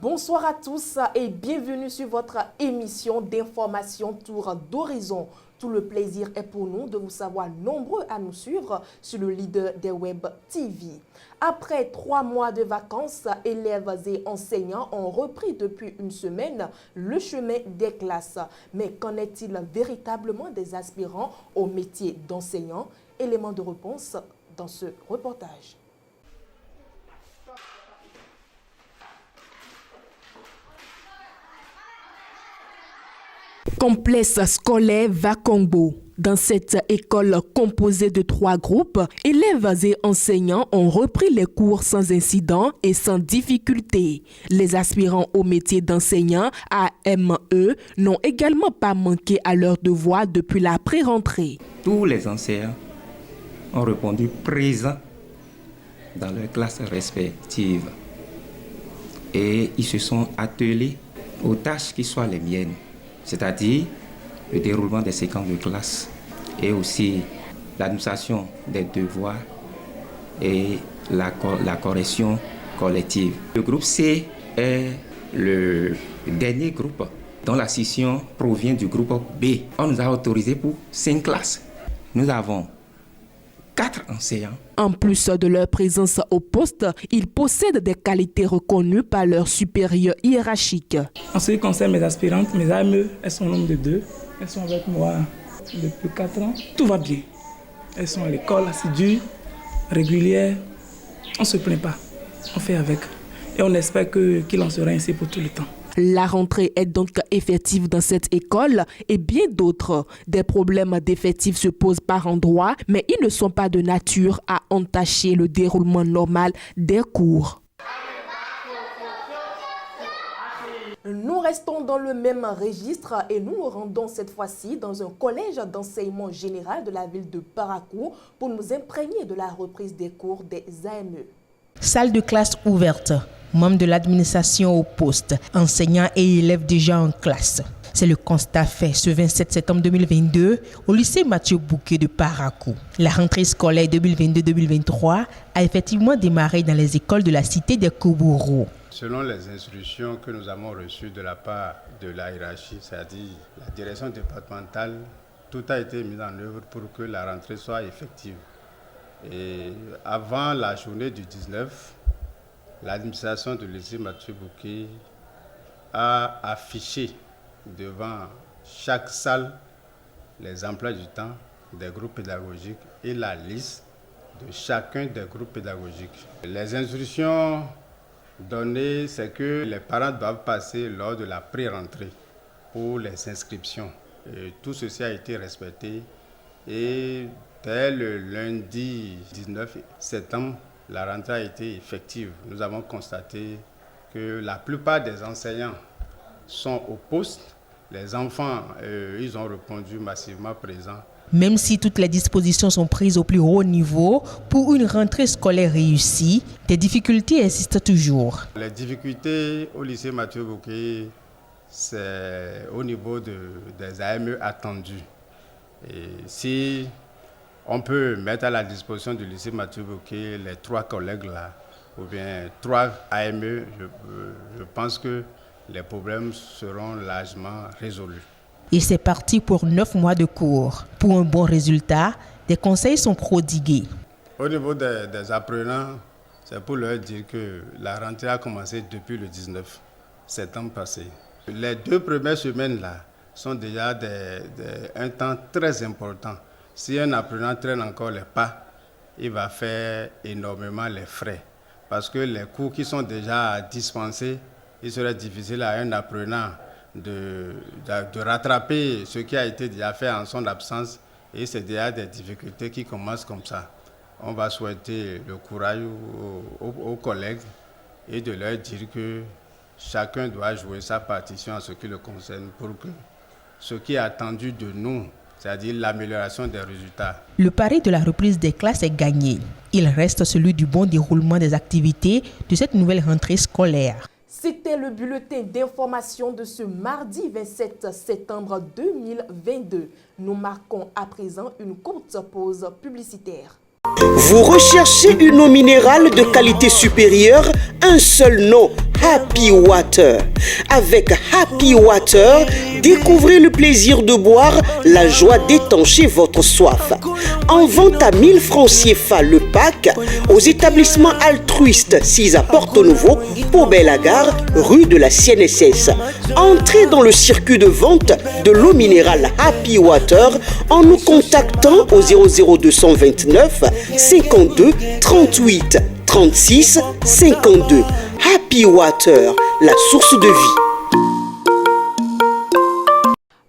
Bonsoir à tous et bienvenue sur votre émission d'information Tour d'Horizon. Tout le plaisir est pour nous de vous savoir nombreux à nous suivre sur le leader des Web TV. Après 3 mois de vacances, élèves et enseignants ont repris depuis une semaine le chemin des classes. Mais qu'en est-il véritablement des aspirants au métier d'enseignant? Élément de réponse dans ce reportage. Complexe scolaire Vakongo. Dans cette école composée de 3 groupes, élèves et enseignants ont repris les cours sans incident et sans difficulté. Les aspirants au métier d'enseignant AME n'ont également pas manqué à leurs devoirs depuis la pré-rentrée. Tous les enseignants ont répondu présents dans leurs classes respectives et ils se sont attelés aux tâches qui soient les miennes, c'est-à-dire le déroulement des séquences de classe et aussi l'administration des devoirs et la correction collective. Le groupe C est le dernier groupe dont la scission provient du groupe B. On nous a autorisé pour 5 classes. Nous avons 4 enseignants. En plus de leur présence au poste, ils possèdent des qualités reconnues par leurs supérieurs hiérarchiques. En ce qui concerne mes aspirantes, mes AME, elles sont au nombre de 2. Elles sont avec moi depuis 4 ans. Tout va bien. Elles sont à l'école, assidues, régulières. On ne se plaint pas. On fait avec. Et on espère qu'il en sera ainsi pour tout le temps. La rentrée est donc effective dans cette école et bien d'autres. Des problèmes d'effectifs se posent par endroits, mais ils ne sont pas de nature à entacher le déroulement normal des cours. Nous restons dans le même registre et nous nous rendons cette fois-ci dans un collège d'enseignement général de la ville de Parakou pour nous imprégner de la reprise des cours des AME. Salle de classe ouverte, membres de l'administration au poste, enseignants et élèves déjà en classe. C'est le constat fait ce 27 septembre 2022 au lycée Mathieu Bouquet de Parakou. La rentrée scolaire 2022-2023 a effectivement démarré dans les écoles de la cité des Kobourou. Selon les instructions que nous avons reçues de la part de la hiérarchie, c'est-à-dire la direction départementale, tout a été mis en œuvre pour que la rentrée soit effective. Et avant la journée du 19, l'administration du lycée Mathieu Bouquet a affiché devant chaque salle les emplois du temps des groupes pédagogiques et la liste de chacun des groupes pédagogiques. Les instructions données, c'est que les parents doivent passer lors de la pré-rentrée pour les inscriptions. Et tout ceci a été respecté et dès le lundi 19 septembre, la rentrée a été effective. Nous avons constaté que la plupart des enseignants sont au poste. Les enfants, ils ont répondu massivement présents. Même si toutes les dispositions sont prises au plus haut niveau, pour une rentrée scolaire réussie, des difficultés existent toujours. Les difficultés au lycée Mathieu Bouquet, c'est au niveau des AME attendus. Et si on peut mettre à la disposition du lycée Mathieu Bouquet les 3 collègues là, ou bien 3 AME, je pense que les problèmes seront largement résolus. Et c'est parti pour 9 mois de cours. Pour un bon résultat, des conseils sont prodigués. Au niveau des apprenants, c'est pour leur dire que la rentrée a commencé depuis le 19 septembre passé. Les 2 premières semaines là sont déjà un temps très important. Si un apprenant traîne encore les pas, il va faire énormément les frais. Parce que les cours qui sont déjà dispensés, il serait difficile à un apprenant de rattraper ce qui a été déjà fait en son absence. Et c'est déjà des difficultés qui commencent comme ça. On va souhaiter le courage aux collègues et de leur dire que chacun doit jouer sa partition en ce qui le concerne pour que ce qui est attendu de nous, c'est-à-dire l'amélioration des résultats. Le pari de la reprise des classes est gagné. Il reste celui du bon déroulement des activités de cette nouvelle rentrée scolaire. C'était le bulletin d'information de ce mardi 27 septembre 2022. Nous marquons à présent une courte pause publicitaire. Vous recherchez une eau minérale de qualité supérieure? Un seul nom, Happy Water. Avec Happy Water, découvrez le plaisir de boire, la joie d'étancher votre soif. En vente à 1000 francs CFA le pack aux établissements altruistes 6 à Porto-Novo, Pau-Belle-Gare, rue de la CNSS. Entrez dans le circuit de vente de l'eau minérale Happy Water en nous contactant au 00229 52 38 36 52. Happy Water, la source de vie.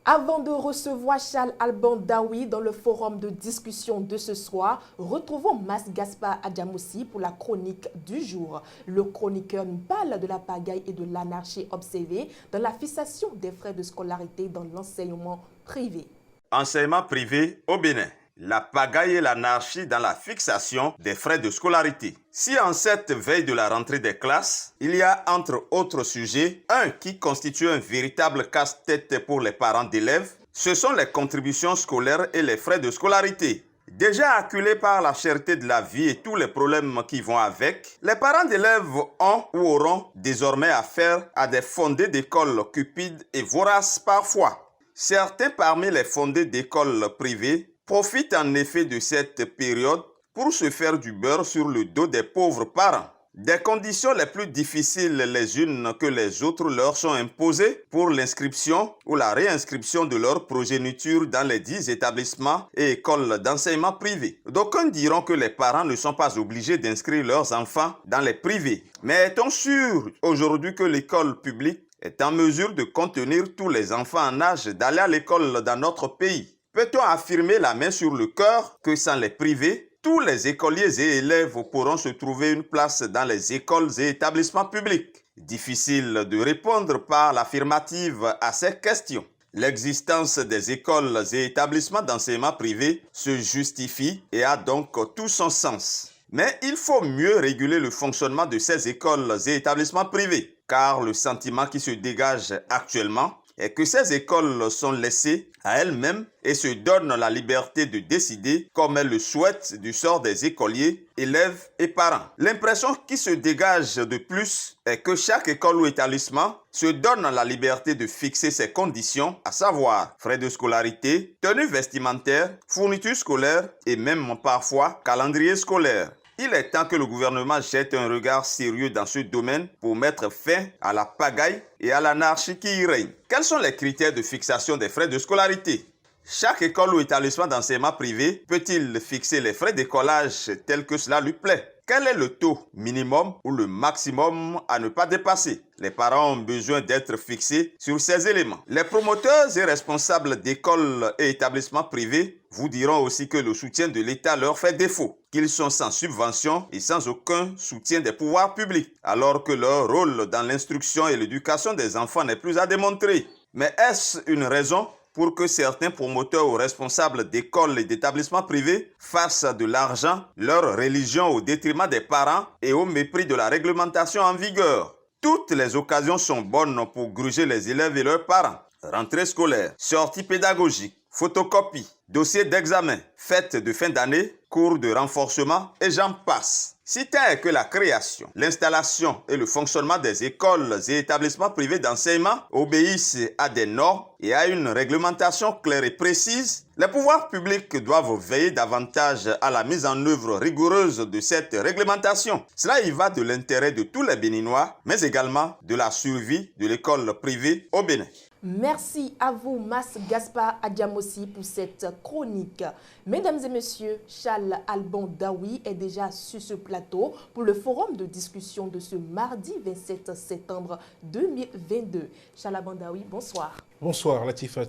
Avant de recevoir Charles Alban Daoui dans le forum de discussion de ce soir, retrouvons Mas Gaspard Adjamoussi pour la chronique du jour. Le chroniqueur nous parle de la pagaille et de l'anarchie observée dans la fixation des frais de scolarité dans l'enseignement privé. Enseignement privé au Bénin. La pagaille et l'anarchie dans la fixation des frais de scolarité. Si en cette veille de la rentrée des classes, il y a entre autres sujets, un qui constitue un véritable casse-tête pour les parents d'élèves, ce sont les contributions scolaires et les frais de scolarité. Déjà acculés par la cherté de la vie et tous les problèmes qui vont avec, les parents d'élèves ont ou auront désormais affaire à des fondés d'écoles cupides et voraces parfois. Certains parmi les fondés d'écoles privées profitent en effet de cette période pour se faire du beurre sur le dos des pauvres parents. Des conditions les plus difficiles les unes que les autres leur sont imposées pour l'inscription ou la réinscription de leur progéniture dans les 10 établissements et écoles d'enseignement privé. D'aucuns diront que les parents ne sont pas obligés d'inscrire leurs enfants dans les privés. Mais est-on sûr aujourd'hui que l'école publique est en mesure de contenir tous les enfants en âge d'aller à l'école dans notre pays? Peut-on affirmer la main sur le cœur que sans les privés, tous les écoliers et élèves pourront se trouver une place dans les écoles et établissements publics? Difficile de répondre par l'affirmative à ces questions. L'existence des écoles et établissements d'enseignement privé se justifie et a donc tout son sens. Mais il faut mieux réguler le fonctionnement de ces écoles et établissements privés, car le sentiment qui se dégage actuellement est que ces écoles sont laissées à elles-mêmes et se donnent la liberté de décider comme elles le souhaitent du sort des écoliers, élèves et parents. L'impression qui se dégage de plus est que chaque école ou établissement se donne la liberté de fixer ses conditions, à savoir frais de scolarité, tenue vestimentaire, fournitures scolaires et même parfois calendrier scolaire. Il est temps que le gouvernement jette un regard sérieux dans ce domaine pour mettre fin à la pagaille et à l'anarchie qui y règne. Quels sont les critères de fixation des frais de scolarité? Chaque école ou établissement d'enseignement privé peut-il fixer les frais d'écolage tels que cela lui plaît? Quel est le taux minimum ou le maximum à ne pas dépasser? Les parents ont besoin d'être fixés sur ces éléments. Les promoteurs et responsables d'écoles et établissements privés vous diront aussi que le soutien de l'État leur fait défaut, qu'ils sont sans subvention et sans aucun soutien des pouvoirs publics, alors que leur rôle dans l'instruction et l'éducation des enfants n'est plus à démontrer. Mais est-ce une raison pour que certains promoteurs ou responsables d'écoles et d'établissements privés fassent de l'argent leur religion au détriment des parents et au mépris de la réglementation en vigueur? Toutes les occasions sont bonnes pour gruger les élèves et leurs parents. Rentrée scolaire, sortie pédagogique, photocopie, dossier d'examen, fête de fin d'année, cours de renforcement et j'en passe. Si tel est que la création, l'installation et le fonctionnement des écoles et établissements privés d'enseignement obéissent à des normes et à une réglementation claire et précise, les pouvoirs publics doivent veiller davantage à la mise en œuvre rigoureuse de cette réglementation. Cela y va de l'intérêt de tous les Béninois, mais également de la survie de l'école privée au Bénin. Merci à vous, Mas Gaspard Adjamoussi, pour cette chronique. Mesdames et messieurs, Charles Alban Daoui est déjà sur ce plateau pour le forum de discussion de ce mardi 27 septembre 2022. Charles Alban Daoui, bonsoir. Bonsoir, Latifat.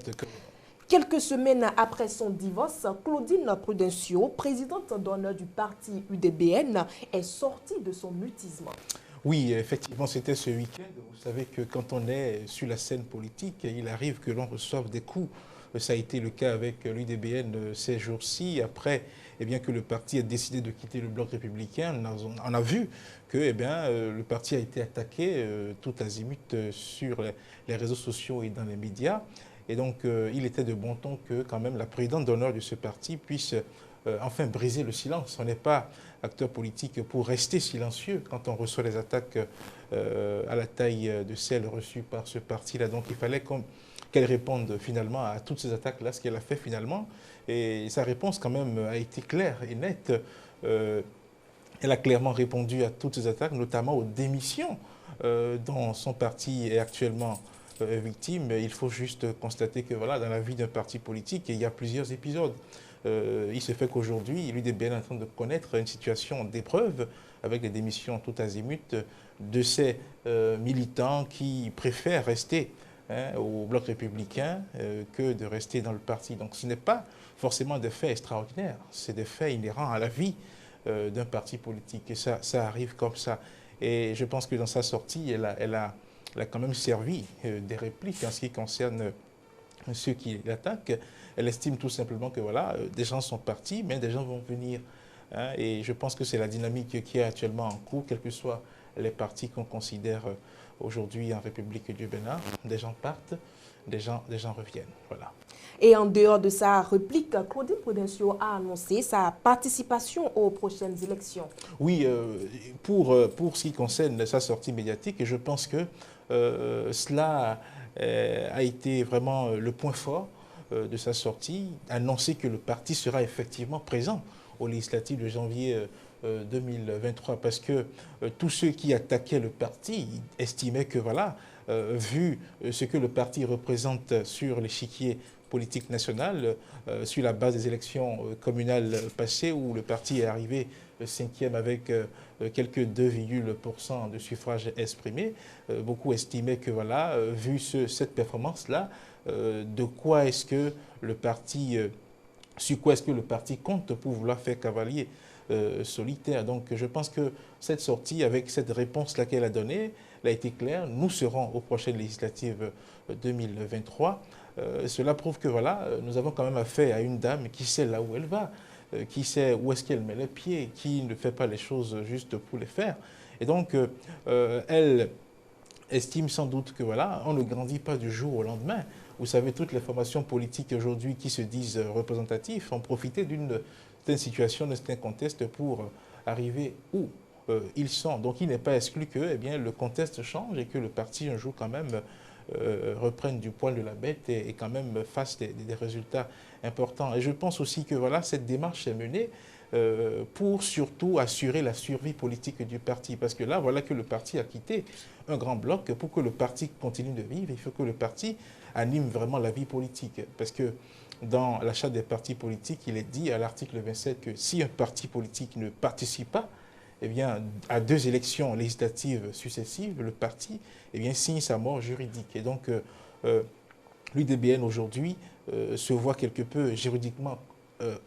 Quelques semaines après son divorce, Claudine Prudencio, présidente d'honneur du parti UDBN, est sortie de son mutisme. Oui, effectivement, c'était ce week-end. Vous savez que quand on est sur la scène politique, il arrive que l'on reçoive des coups. Ça a été le cas avec l'UDBN ces jours-ci. Après, que le parti a décidé de quitter le bloc républicain, on a vu que le parti a été attaqué tout azimut sur les réseaux sociaux et dans les médias. Et donc, il était de bon ton que quand même la présidente d'honneur de ce parti puisse enfin briser le silence. On n'est pas acteur politique pour rester silencieux quand on reçoit des attaques à la taille de celles reçues par ce parti-là. Donc il fallait qu'elle réponde finalement à toutes ces attaques-là, ce qu'elle a fait finalement. Et sa réponse quand même a été claire et nette. Elle a clairement répondu à toutes ces attaques, notamment aux démissions dont son parti est actuellement victime. Il faut juste constater que voilà, dans la vie d'un parti politique, il y a plusieurs épisodes. Il se fait qu'aujourd'hui, l'UDBN est en train de connaître une situation d'épreuve avec des démissions tout azimut de ces militants qui préfèrent rester au bloc républicain que de rester dans le parti. Donc ce n'est pas forcément des faits extraordinaires, c'est des faits inhérents à la vie d'un parti politique. Et ça arrive comme ça. Et je pense que dans sa sortie, elle a quand même servi des répliques en ce qui concerne ceux qui l'attaquent. Elle estime tout simplement que voilà, des gens sont partis, mais des gens vont venir. Et je pense que c'est la dynamique qui est actuellement en cours, quels que soient les partis qu'on considère aujourd'hui en République du Bénin. Des gens partent, des gens reviennent. Voilà. Et en dehors de sa réplique, Claudine Prudencio a annoncé sa participation aux prochaines élections. Oui, pour ce qui concerne sa sortie médiatique, je pense que cela a été vraiment le point fort de sa sortie, annoncer que le parti sera effectivement présent aux législatives de janvier 2023, parce que tous ceux qui attaquaient le parti estimaient que, voilà, vu ce que le parti représente sur l'échiquier politique nationale, sur la base des élections communales passées, où le parti est arrivé 5e avec quelques 2,% de suffrages exprimés, beaucoup estimaient que, voilà, vu cette performance-là, de quoi est-ce que le parti, sur quoi est-ce que le parti compte pour vouloir faire cavalier solitaire. Donc je pense que cette sortie, avec cette réponse-là qu'elle a donnée, elle a été claire. Nous serons aux prochaines législatives 2023. Cela prouve que voilà, nous avons quand même affaire à une dame qui sait là où elle va, qui sait où est-ce qu'elle met les pieds, qui ne fait pas les choses juste pour les faire. Et donc, elle estime sans doute que voilà, on ne grandit pas du jour au lendemain. Vous savez, toutes les formations politiques aujourd'hui qui se disent représentatives ont profité d'une situation, d'un contexte pour arriver où ils sont. Donc il n'est pas exclu que le contexte change et que le parti un jour quand même reprenne du poil de la bête et quand même fasse des résultats importants. Et je pense aussi que voilà, cette démarche est menée pour surtout assurer la survie politique du parti. Parce que là, voilà que le parti a quitté un grand bloc. Pour que le parti continue de vivre, il faut que le parti anime vraiment la vie politique. Parce que dans la charte des partis politiques, il est dit à l'article 27 que si un parti politique ne participe pas à 2 élections législatives successives, le parti signe sa mort juridique. Et donc, l'UDBN aujourd'hui se voit quelque peu juridiquement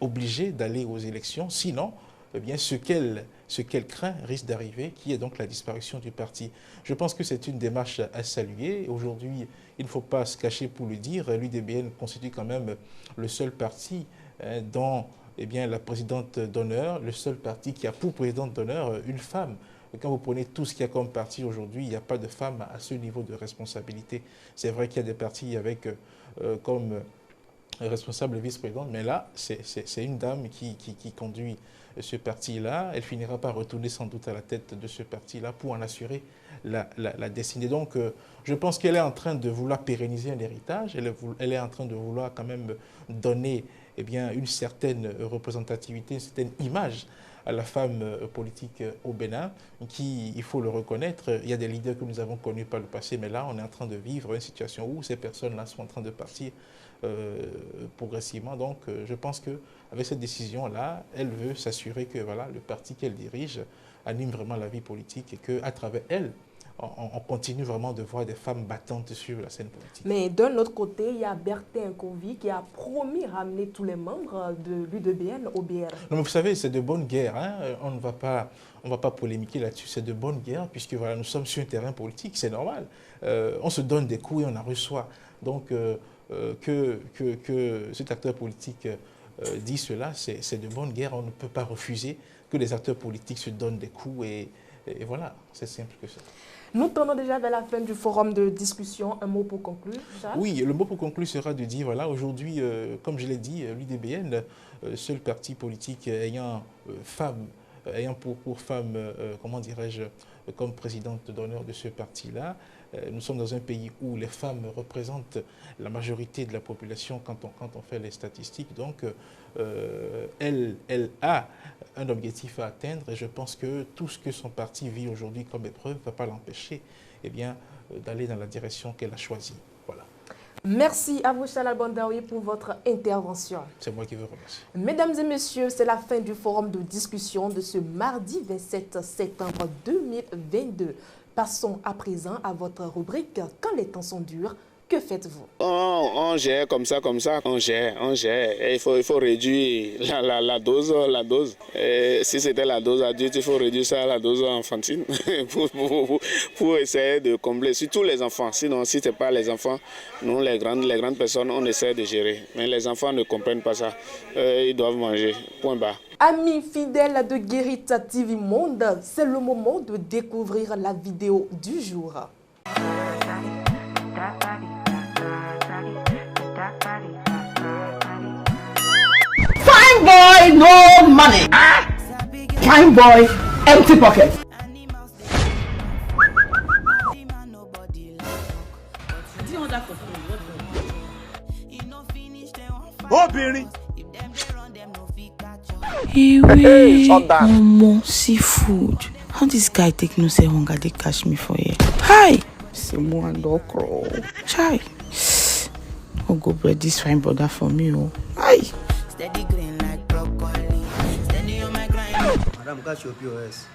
obligée d'aller aux élections. Sinon, ce qu'elle craint risque d'arriver, qui est donc la disparition du parti. Je pense que c'est une démarche à saluer. Aujourd'hui, il ne faut pas se cacher pour le dire, l'UDBN constitue quand même le seul parti dont la présidente d'honneur, le seul parti qui a pour présidente d'honneur une femme. Quand vous prenez tout ce qu'il y a comme parti aujourd'hui, il n'y a pas de femme à ce niveau de responsabilité. C'est vrai qu'il y a des partis avec comme responsable vice-présidente, mais là, c'est une dame qui conduit ce parti-là. Elle finira par retourner sans doute à la tête de ce parti-là pour en assurer la destinée. Donc, je pense qu'elle est en train de vouloir pérenniser un héritage. Elle est en train de vouloir quand même donner une certaine représentativité, une certaine image à la femme politique au Bénin, qui, il faut le reconnaître, il y a des leaders que nous avons connus par le passé, mais là, on est en train de vivre une situation où ces personnes-là sont en train de partir progressivement. Donc, je pense qu'avec cette décision-là, elle veut s'assurer que voilà, le parti qu'elle dirige anime vraiment la vie politique et qu'à travers elle, on continue vraiment de voir des femmes battantes sur la scène politique. Mais d'un autre côté, il y a Bertin Nkovi qui a promis ramener tous les membres de l'UDBN au BR. Non, mais vous savez, c'est de bonne guerre. Hein? On ne va pas polémiquer là-dessus. C'est de bonne guerre puisque voilà, nous sommes sur un terrain politique, c'est normal. On se donne des coups et on en reçoit. Donc, que cet acteur politique dit cela, c'est de bonne guerre. On ne peut pas refuser que les acteurs politiques se donnent des coups et voilà, c'est simple que ça. Nous tendons déjà vers la fin du forum de discussion. Un mot pour conclure, Charles? Oui, le mot pour conclure sera de dire, voilà, aujourd'hui, comme je l'ai dit, l'UDBN, seul parti politique ayant pour femme, comment dirais-je, comme présidente d'honneur de ce parti-là. Nous sommes dans un pays où les femmes représentent la majorité de la population quand on fait les statistiques. Donc, elle a un objectif à atteindre et je pense que tout ce que son parti vit aujourd'hui comme épreuve ne va pas l'empêcher d'aller dans la direction qu'elle a choisie. Voilà. Merci à vous, Charles Bondaoui, pour votre intervention. C'est moi qui vous remercie. Mesdames et messieurs, c'est la fin du forum de discussion de ce mardi 27 septembre 2022. Passons à présent à votre rubrique « Quand les temps sont durs ». Que faites-vous? On gère comme ça, on gère. Et il faut réduire la dose. Et si c'était la dose adulte, il faut réduire ça à la dose enfantine pour essayer de combler, surtout les enfants. Sinon, si ce n'est pas les enfants, nous, les grandes personnes, on essaie de gérer. Mais les enfants ne comprennent pas ça. Ils doivent manger, point barre. Amis fidèles de Guérita TV Monde, c'est le moment de découvrir la vidéo du jour. Fine boy, no money. Fine boy, empty pocket. Mon seafood. How this guy take no say hunger they catch me for here? Hi, c'est moi ndokro. Chai. Oh, go bread this fine brother for me. Oh, hi. Steady green like broccoli. Steady on my grind. Madam, catch your POS.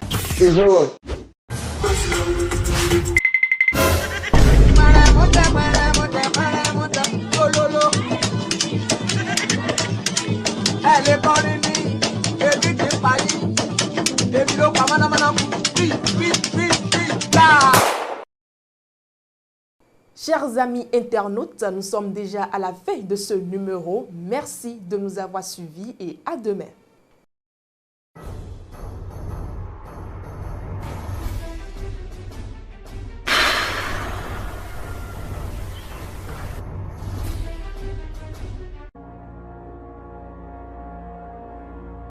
Chers amis internautes, nous sommes déjà à la fin de ce numéro. Merci de nous avoir suivis et à demain.